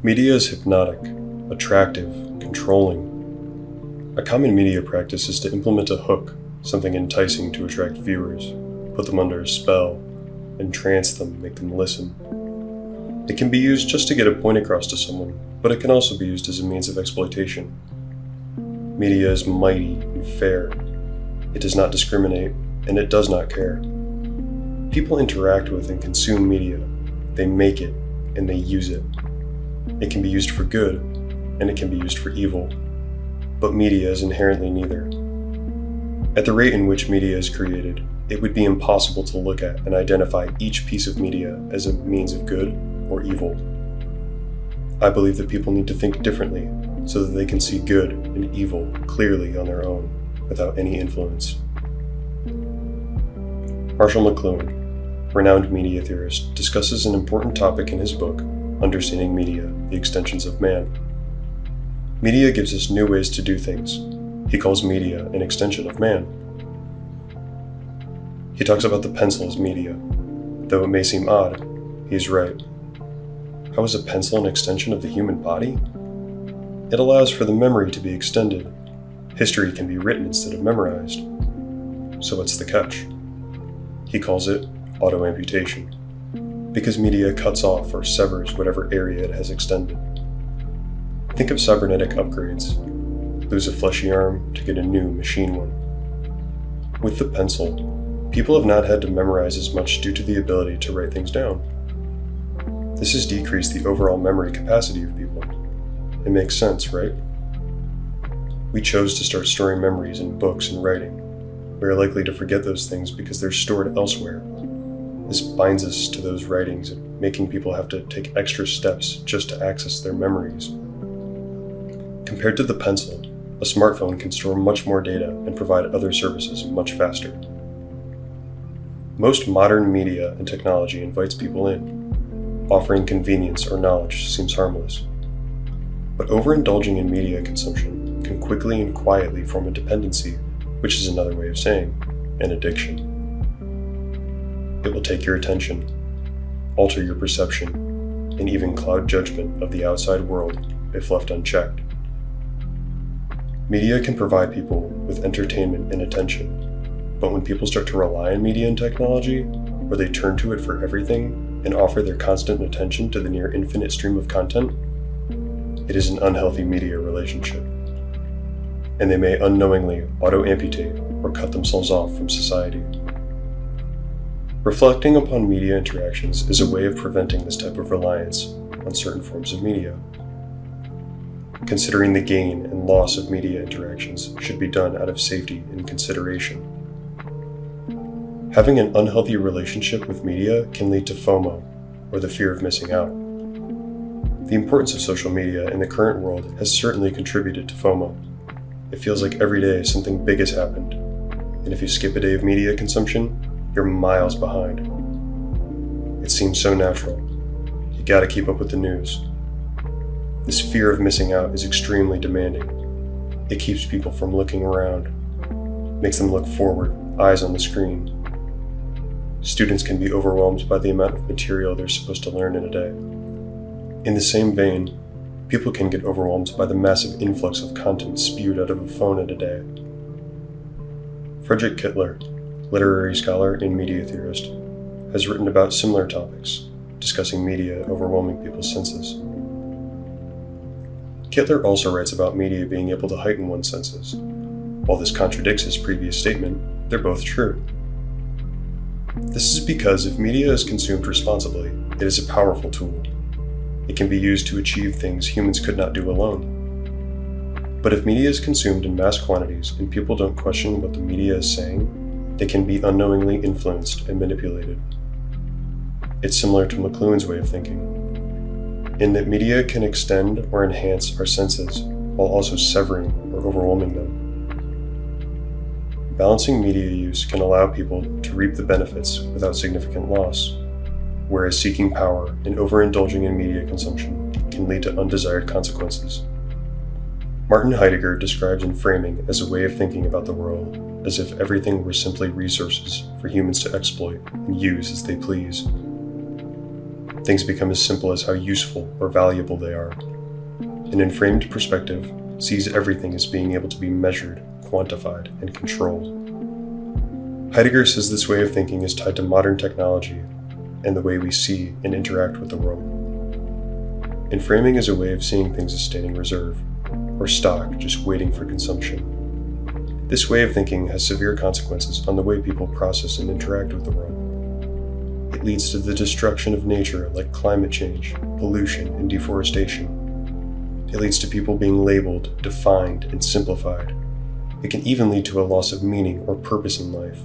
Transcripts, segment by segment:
Media is hypnotic, attractive, controlling. A common media practice is to implement a hook, something enticing to attract viewers, put them under a spell, entrance them, make them listen. It can be used just to get a point across to someone, but it can also be used as a means of exploitation. Media is mighty and fair. It does not discriminate, and it does not care. People interact with and consume media. They make it, and they use it. It can be used for good, and it can be used for evil. But media is inherently neither. At the rate in which media is created, it would be impossible to look at and identify each piece of media as a means of good or evil. I believe that people need to think differently so that they can see good and evil clearly on their own, without any influence. Marshall McLuhan, renowned media theorist, discusses an important topic in his book, Understanding Media, the Extensions of Man. Media gives us new ways to do things. He calls media an extension of man. He talks about the pencil as media. Though it may seem odd, he is right. How is a pencil an extension of the human body? It allows for the memory to be extended. History can be written instead of memorized. So what's the catch? He calls it autoamputation, because media cuts off or severs whatever area it has extended. Think of cybernetic upgrades. Lose a fleshy arm to get a new machine one. With the pencil, people have not had to memorize as much due to the ability to write things down. This has decreased the overall memory capacity of people. It makes sense, right? We chose to start storing memories in books and writing. We are likely to forget those things because they're stored elsewhere. This binds us to those writings, making people have to take extra steps just to access their memories. Compared to the pencil, a smartphone can store much more data and provide other services much faster. Most modern media and technology invites people in. Offering convenience or knowledge seems harmless. But overindulging in media consumption can quickly and quietly form a dependency, which is another way of saying an addiction. It will take your attention, alter your perception, and even cloud judgment of the outside world if left unchecked. Media can provide people with entertainment and attention, but when people start to rely on media and technology, or they turn to it for everything and offer their constant attention to the near infinite stream of content, it is an unhealthy media relationship, and they may unknowingly auto-amputate or cut themselves off from society. Reflecting upon media interactions is a way of preventing this type of reliance on certain forms of media. Considering the gain and loss of media interactions should be done out of safety and consideration. Having an unhealthy relationship with media can lead to FOMO, or the fear of missing out. The importance of social media in the current world has certainly contributed to FOMO. It feels like every day something big has happened, and if you skip a day of media consumption, you're miles behind. It seems so natural. You gotta keep up with the news. This fear of missing out is extremely demanding. It keeps people from looking around, makes them look forward, eyes on the screen. Students can be overwhelmed by the amount of material they're supposed to learn in a day. In the same vein, people can get overwhelmed by the massive influx of content spewed out of a phone in a day. Frederick Kittler, literary scholar and media theorist, has written about similar topics, discussing media overwhelming people's senses. Kittler also writes about media being able to heighten one's senses. While this contradicts his previous statement, they're both true. This is because if media is consumed responsibly, it is a powerful tool. It can be used to achieve things humans could not do alone. But if media is consumed in mass quantities and people don't question what the media is saying, they can be unknowingly influenced and manipulated. It's similar to McLuhan's way of thinking, in that media can extend or enhance our senses while also severing or overwhelming them. Balancing media use can allow people to reap the benefits without significant loss, whereas seeking power and overindulging in media consumption can lead to undesired consequences. Martin Heidegger describes in framing as a way of thinking about the world as if everything were simply resources for humans to exploit and use as they please. things become as simple as how useful or valuable they are. An inframed perspective sees everything as being able to be measured, quantified, and controlled. Heidegger says this way of thinking is tied to modern technology and the way we see and interact with the world. Inframing is a way of seeing things as standing reserve, or stock just waiting for consumption. This way of thinking has severe consequences on the way people process and interact with the world. It leads to the destruction of nature like climate change, pollution, and deforestation. It leads to people being labeled, defined, and simplified. It can even lead to a loss of meaning or purpose in life.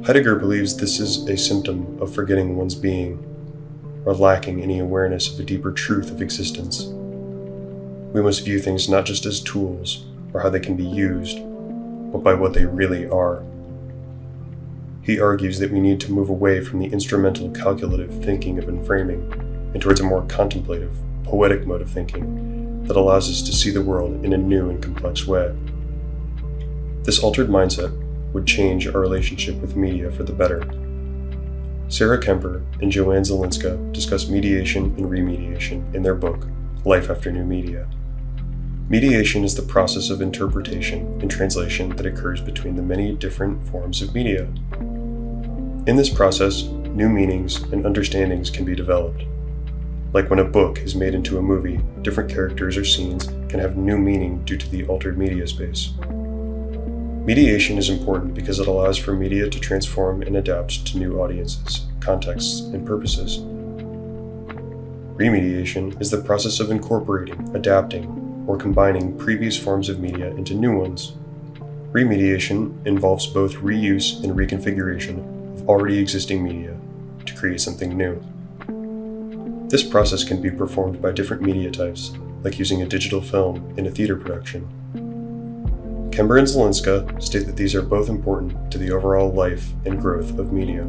Heidegger believes this is a symptom of forgetting one's being, or lacking any awareness of a deeper truth of existence. We must view things not just as tools or how they can be used, but by what they really are. He argues that we need to move away from the instrumental, calculative thinking of inframing and towards a more contemplative, poetic mode of thinking that allows us to see the world in a new and complex way. This altered mindset would change our relationship with media for the better. Sarah Kemper and Joanne Zielinska discuss mediation and remediation in their book, Life After New Media. Mediation is the process of interpretation and translation that occurs between the many different forms of media. In this process, new meanings and understandings can be developed. Like when a book is made into a movie, different characters or scenes can have new meaning due to the altered media space. Mediation is important because it allows for media to transform and adapt to new audiences, contexts, and purposes. Remediation is the process of incorporating, adapting, or combining previous forms of media into new ones. Remediation involves both reuse and reconfiguration of already existing media to create something new. This process can be performed by different media types, like using a digital film in a theater production. Kemper and Zielinska state that these are both important to the overall life and growth of media.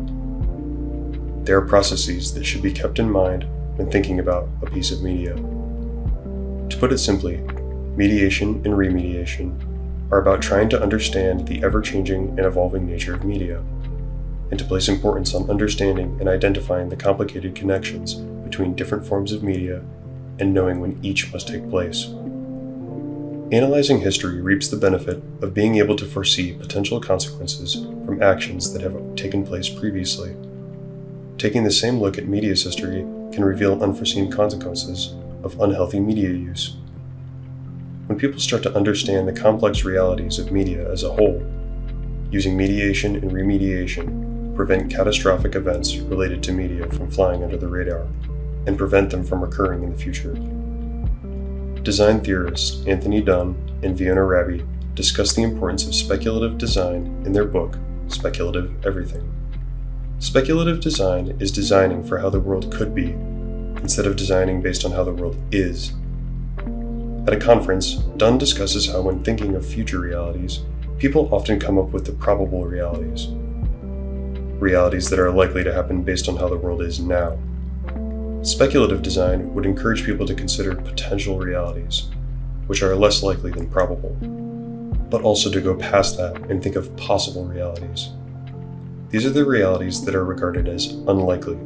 They are processes that should be kept in mind when thinking about a piece of media. To put it simply, mediation and remediation are about trying to understand the ever-changing and evolving nature of media, and to place importance on understanding and identifying the complicated connections between different forms of media and knowing when each must take place. Analyzing history reaps the benefit of being able to foresee potential consequences from actions that have taken place previously. Taking the same look at media's history can reveal unforeseen consequences of unhealthy media use. When people start to understand the complex realities of media as a whole, using mediation and remediation prevent catastrophic events related to media from flying under the radar and prevent them from occurring in the future. Design theorists Anthony Dunn and Fiona Raby discuss the importance of speculative design in their book, Speculative Everything. Speculative design is designing for how the world could be, instead of designing based on how the world is. At a conference, Dunn discusses how when thinking of future realities, people often come up with the probable realities. Realities that are likely to happen based on how the world is now. Speculative design would encourage people to consider potential realities, which are less likely than probable, but also to go past that and think of possible realities. These are the realities that are regarded as unlikely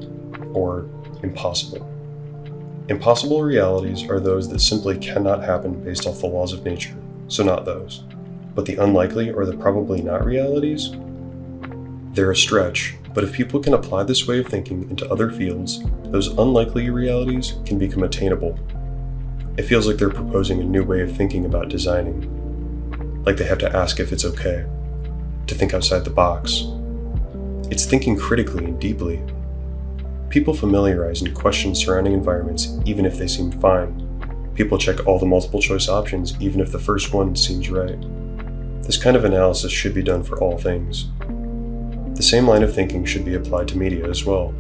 or impossible. Impossible realities are those that simply cannot happen based off the laws of nature, so not those. But the unlikely or the probably not realities? They're a stretch, but if people can apply this way of thinking into other fields, those unlikely realities can become attainable. It feels like they're proposing a new way of thinking about designing. Like they have to ask if it's okay, to think outside the box. It's thinking critically and deeply. People familiarize and question surrounding environments even if they seem fine. People check all the multiple choice options even if the first one seems right. This kind of analysis should be done for all things. The same line of thinking should be applied to media as well.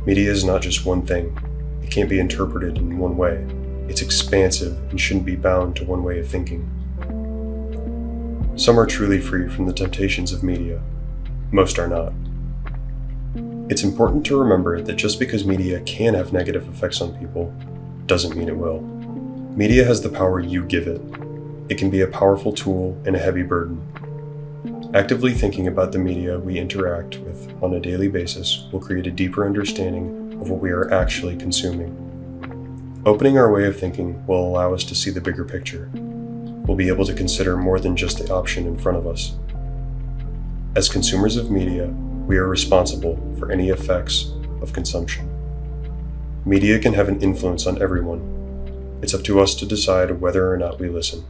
Media is not just one thing. It can't be interpreted in one way. It's expansive and shouldn't be bound to one way of thinking. Some are truly free from the temptations of media. Most are not. It's important to remember that just because media can have negative effects on people, doesn't mean it will. Media has the power you give it. It can be a powerful tool and a heavy burden. Actively thinking about the media we interact with on a daily basis will create a deeper understanding of what we are actually consuming. Opening our way of thinking will allow us to see the bigger picture. We'll be able to consider more than just the option in front of us. As consumers of media, we are responsible for any effects of consumption. Media can have an influence on everyone. It's up to us to decide whether or not we listen.